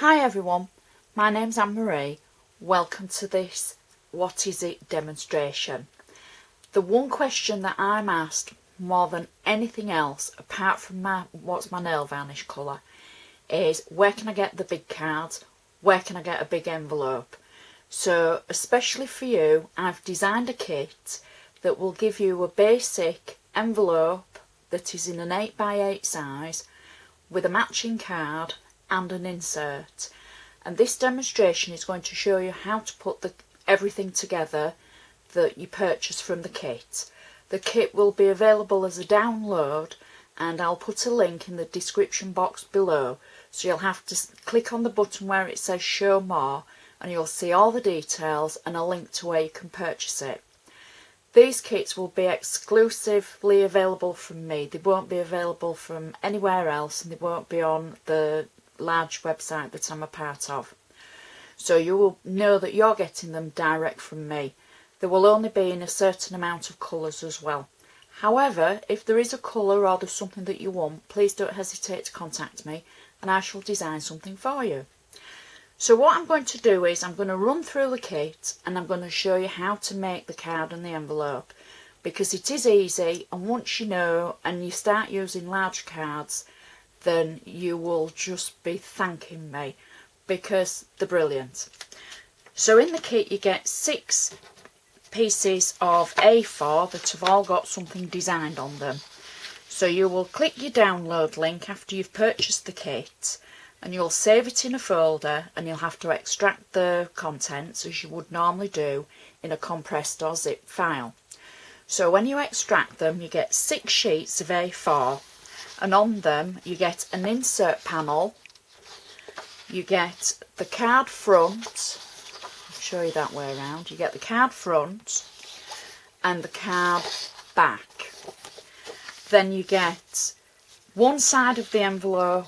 Hi everyone, my name's Anne-Marie. Welcome to this What Is It demonstration. The one question that I'm asked more than anything else, apart from what's my nail varnish colour, is where can I get the big cards, where can I get a big envelope? So especially for you, I've designed a kit that will give you a basic envelope that is in an 8x8 size with a matching card and an insert, and this demonstration is going to show you how to put everything together that you purchase from the kit. The kit will be available as a download, and I'll put a link in the description box below, so you'll have to click on the button where it says show more and you'll see all the details and a link to where you can purchase it. These kits will be exclusively available from me. They won't be available from anywhere else, and they won't be on the large website that I'm a part of. So you will know that you're getting them direct from me. There will only be in a certain amount of colours as well. However, if there is a colour or there's something that you want, please don't hesitate to contact me and I shall design something for you. So what I'm going to do is I'm going to run through the kit and I'm going to show you how to make the card and the envelope, because it is easy, and once you know and you start using large cards, then you will just be thanking me because they're brilliant. So in the kit you get 6 pieces of A4 that have all got something designed on them. So you will click your download link after you've purchased the kit, and you'll save it in a folder, and you'll have to extract the contents as you would normally do in a compressed or zip file. So when you extract them, you get 6 sheets of A4, and on them you get an insert panel, you get the card front, I'll show you that way around, you get the card front and the card back. Then you get one side of the envelope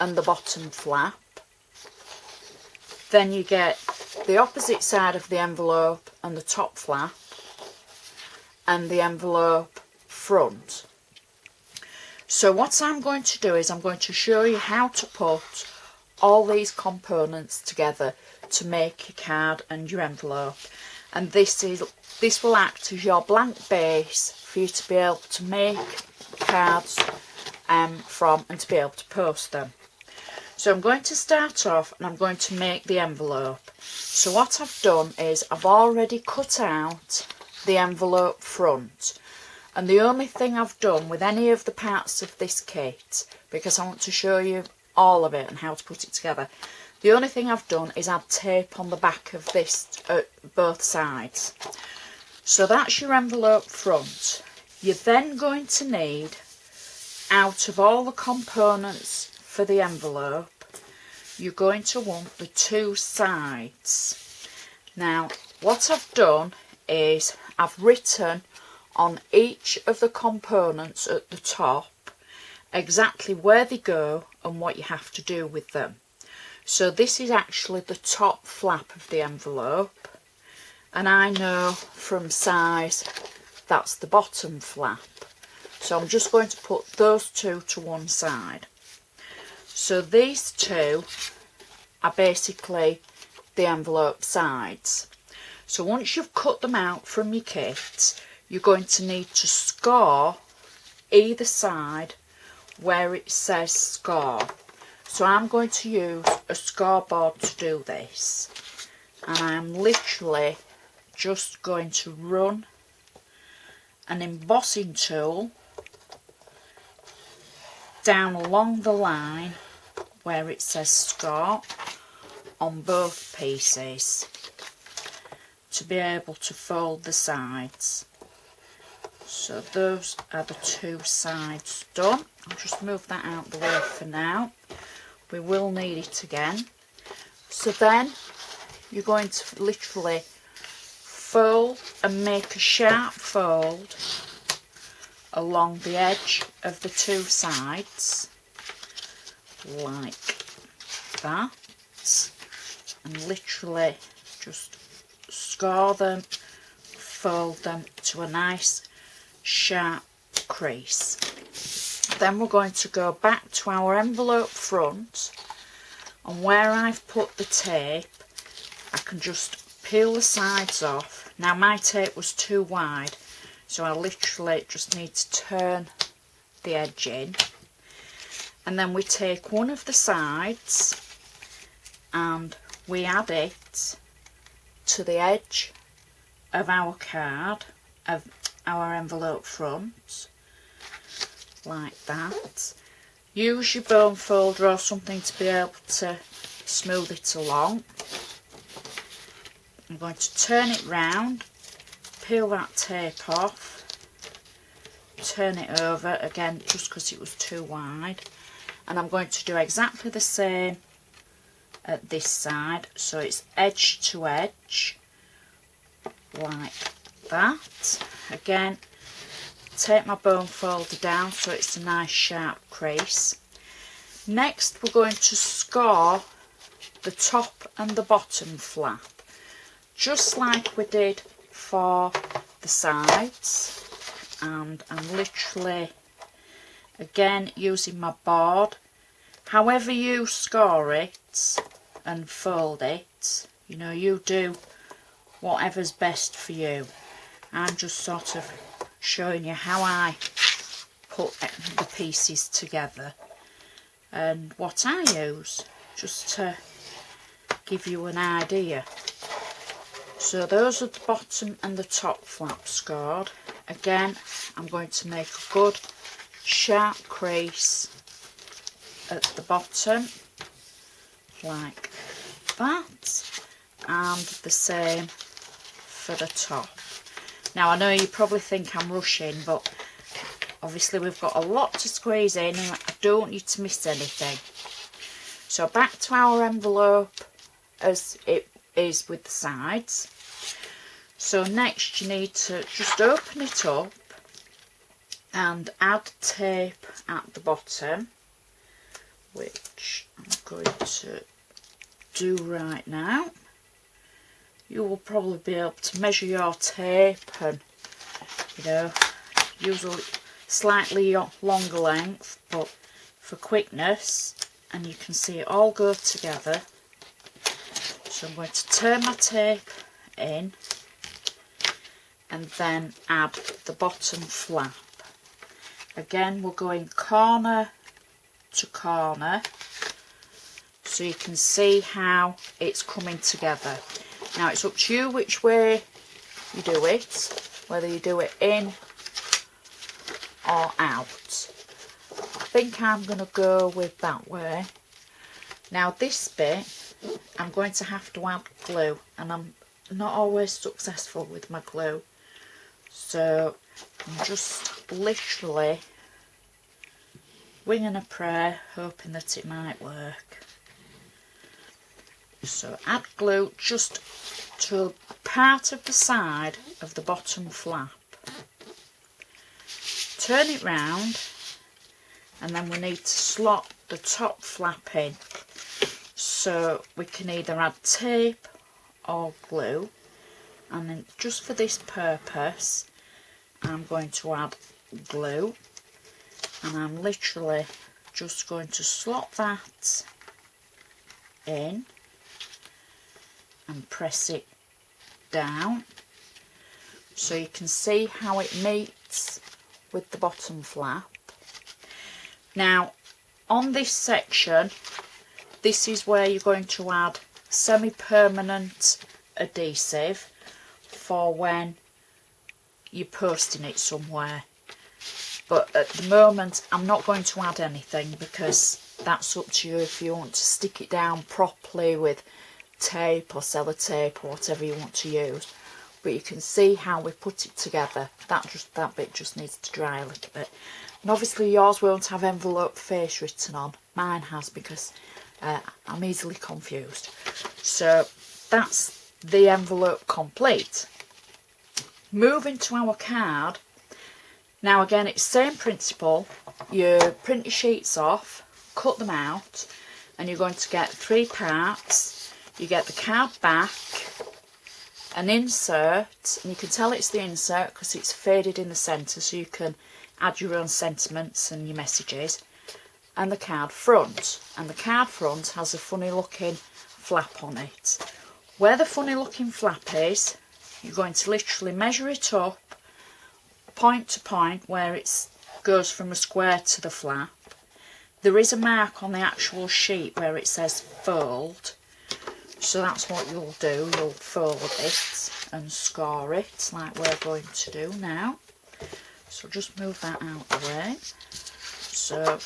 and the bottom flap. Then you get the opposite side of the envelope and the top flap, and the envelope front. So what I'm going to do is I'm going to show you how to put all these components together to make your card and your envelope, and this will act as your blank base for you to be able to make cards from, and to be able to post them. So I'm going to start off and I'm going to make the envelope. So what I've done is I've already cut out the envelope front, and the only thing I've done with any of the parts of this kit, because I want to show you all of it and how to put it together, the only thing I've done is add tape on the back of this both sides. So that's your envelope front. You're then going to need, out of all the components for the envelope, you're going to want the 2 sides. Now what I've done is I've written on each of the components at the top exactly where they go and what you have to do with them. So this is actually the top flap of the envelope, and I know from size that's the bottom flap. So I'm just going to put those 2 to one side. So these 2 are basically the envelope sides. So once you've cut them out from your kit, you're going to need to score either side where it says score. So I'm going to use a scoreboard to do this, and I'm literally just going to run an embossing tool down along the line where it says score on both pieces to be able to fold the sides. So those are the 2 sides done. I'll just move that out the way for now. We will need it again. So then you're going to literally fold and make a sharp fold along the edge of the 2 sides like that, and literally just score them, fold them to a nice sharp crease. Then we're going to go back to our envelope front And where I've put the tape, I can just peel the sides off. Now my tape was too wide, so I literally just need to turn the edge in. And then we take one of the sides and we add it to the edge of our card, of our envelope front, like that. Use your bone folder or something to be able to smooth it along. I'm going to turn it round, peel that tape off, turn it over again just because it was too wide, and I'm going to do exactly the same at this side, so it's edge to edge like that. Again, take my bone folder down so it's a nice sharp crease. Next we're going to score the top and the bottom flap, just like we did for the sides. And I'm literally, again, using my board. However you score it and fold it, you know, you do whatever's best for you. I'm just sort of showing you how I put the pieces together and what I use, just to give you an idea. So those are the bottom and the top flap scored. Again, I'm going to make a good sharp crease at the bottom like that, and the same for the top. Now I know you probably think I'm rushing, but obviously we've got a lot to squeeze in and I don't want you to miss anything. So back to our envelope as it is with the sides. So next you need to just open it up and add tape at the bottom, which I'm going to do right now. You will probably be able to measure your tape and, you know, use a slightly longer length, but for quickness, and you can see it all go together. So I'm going to turn my tape in and then add the bottom flap. Again, we're going corner to corner so you can see how it's coming together. Now it's up to you which way you do it, whether you do it in or out. I think I'm going to go with that way. Now this bit I'm going to have to add glue, and I'm not always successful with my glue, so I'm just literally winging a prayer, hoping that it might work. So add glue just to a part of the side of the bottom flap. Turn it round, and then we need to slot the top flap in. So we can either add tape or glue, and then just for this purpose I'm going to add glue, and I'm literally just going to slot that in and press it down so you can see how it meets with the bottom flap. Now on this section, this is where you're going to add semi-permanent adhesive for when you're posting it somewhere. But at the moment I'm not going to add anything, because that's up to you if you want to stick it down properly with tape or sellotape or whatever you want to use. But you can see how we put it together. That bit just needs to dry a little bit. And obviously yours won't have envelope face written on. Mine has, because I'm easily confused. So that's the envelope complete. Moving to our card. Now again, it's the same principle. You print your sheets off, cut them out, and you're going to get 3 parts. You get the card back, an insert, and you can tell it's the insert because it's faded in the centre, so you can add your own sentiments and your messages. and the card front, and the card front has a funny looking flap on it. Where the funny looking flap is, you're going to literally measure it up point to point where it goes from a square to the flap. There is a mark on the actual sheet where it says fold, so that's what you'll do. You'll fold it and score it like we're going to do now. So just move that out of the way. So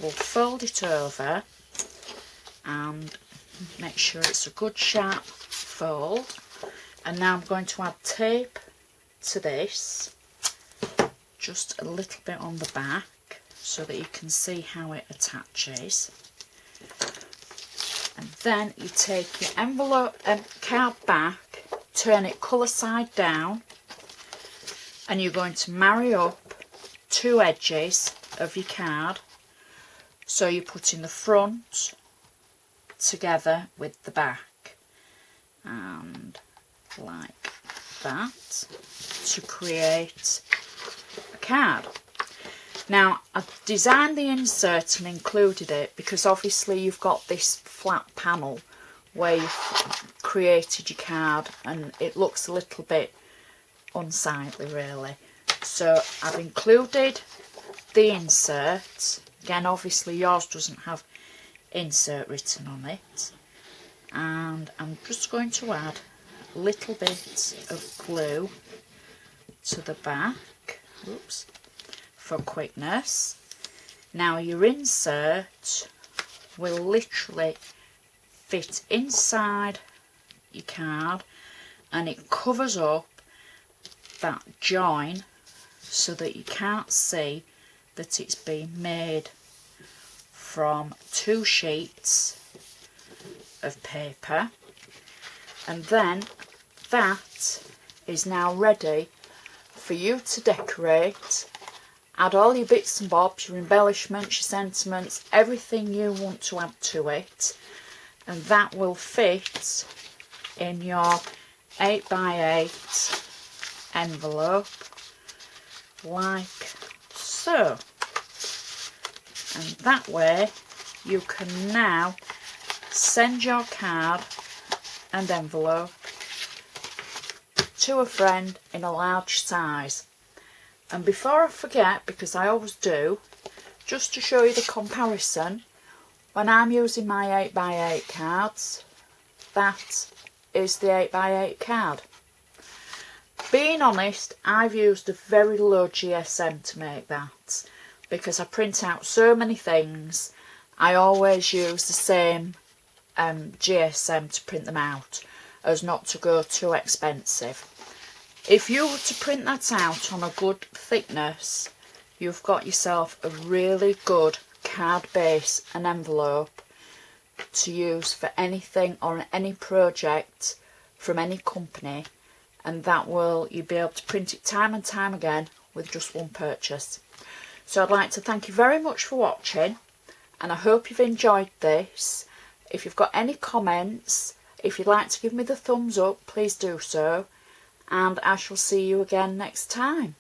we'll fold it over and make sure it's a good sharp fold. And now I'm going to add tape to this, just a little bit on the back so that you can see how it attaches. And then you take your envelope and card back, turn it colour side down, and you're going to marry up two edges of your card. So you're putting the front together with the back, and like that, to create a card. Now I've designed the insert and included it because obviously you've got this flat panel where you've created your card and it looks a little bit unsightly really. So I've included the insert. Again, obviously yours doesn't have insert written on it, and I'm just going to add a little bit of glue to the back, oops, for quickness. Now your insert will literally fit inside your card and it covers up that join so that you can't see that it's been made from two sheets of paper. And then that is now ready for you to decorate, add all your bits and bobs, your embellishments, your sentiments, everything you want to add to it, and that will fit in your 8x8 envelope like so. And that way you can now send your card and envelope to a friend in a large size. And before I forget, because I always do, just to show you the comparison, when I'm using my 8x8 cards, that is the 8x8 card. Being honest, I've used a very low GSM to make that, because I print out so many things. I always use the same GSM to print them out, as not to go too expensive. If you were to print that out on a good thickness, you've got yourself a really good card base and envelope to use for anything or any project from any company, and that will, you'll be able to print it time and time again with just one purchase. So I'd like to thank you very much for watching, and I hope you've enjoyed this. If you've got any comments, if you'd like to give me the thumbs up, please do so, and I shall see you again next time.